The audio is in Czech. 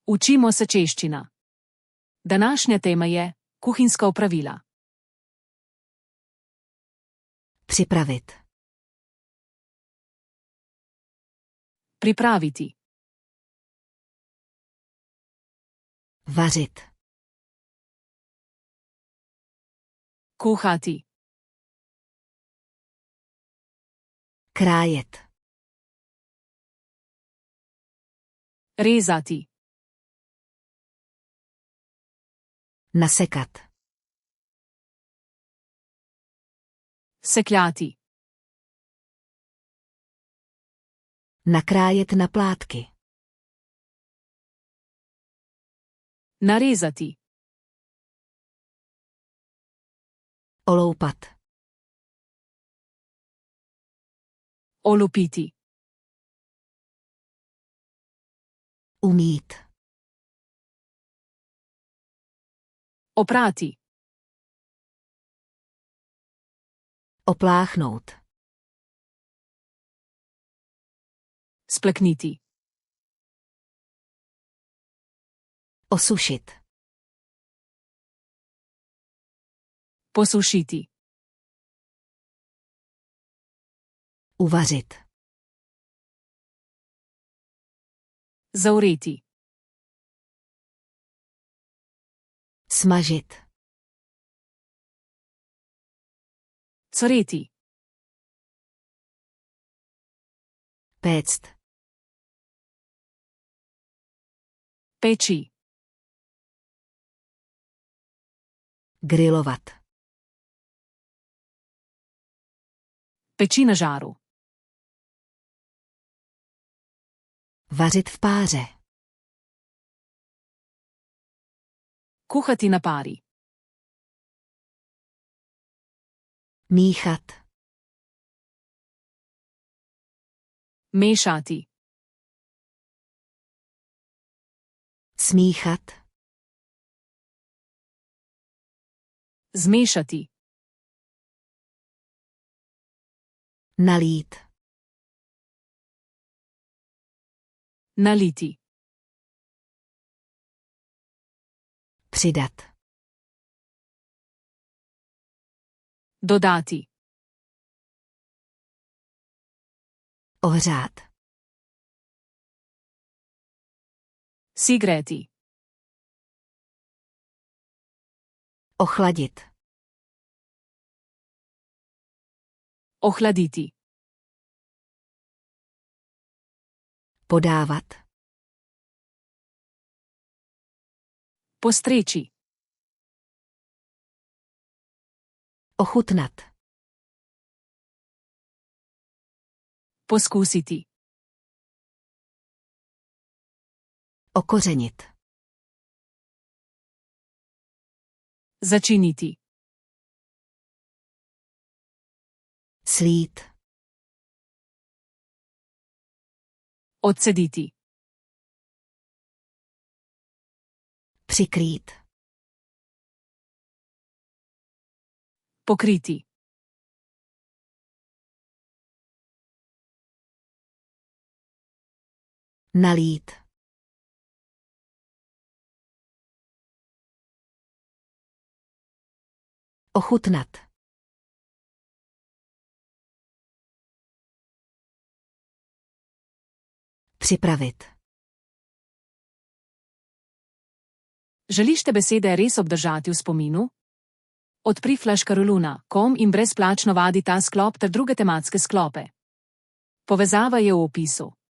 Učimo se češčina. Današnja tema je kuhinjska opravila. Připravit. Pripraviti. Vařit. Kuhati. Krájet. Rezati. Nasekat. Sekljati. Nakrájet na plátky. Narezati. Oloupat. Olupiti. Umýt. Oprati. Opláchnout. Splekniti. Osušit. Posušiti. Uvařit. Zavreti. Smažit. Coreti. Péct. Peči. Grilovat. Peči na žáru. Vařit v páře. Kuhati na pari. Míchat. Mešati. Smíchat. Zmešati. Nalít. Naliti. Přidat. Dodati. Ohřát. Sigreti. Ochladit. Ohladiti. Podávat. Postreči. Ochutnat. Poskusiti. Okořenit. Začiniti. Slít. Odcediti. Přikrýt. Pokriti. Nalít. Ochutnat. Připravit. Želiš te besede res obdržati v spominu? Odpri flashcaroluna.com in brezplačno vadi ta sklop ter druge tematske sklope. Povezava je v opisu.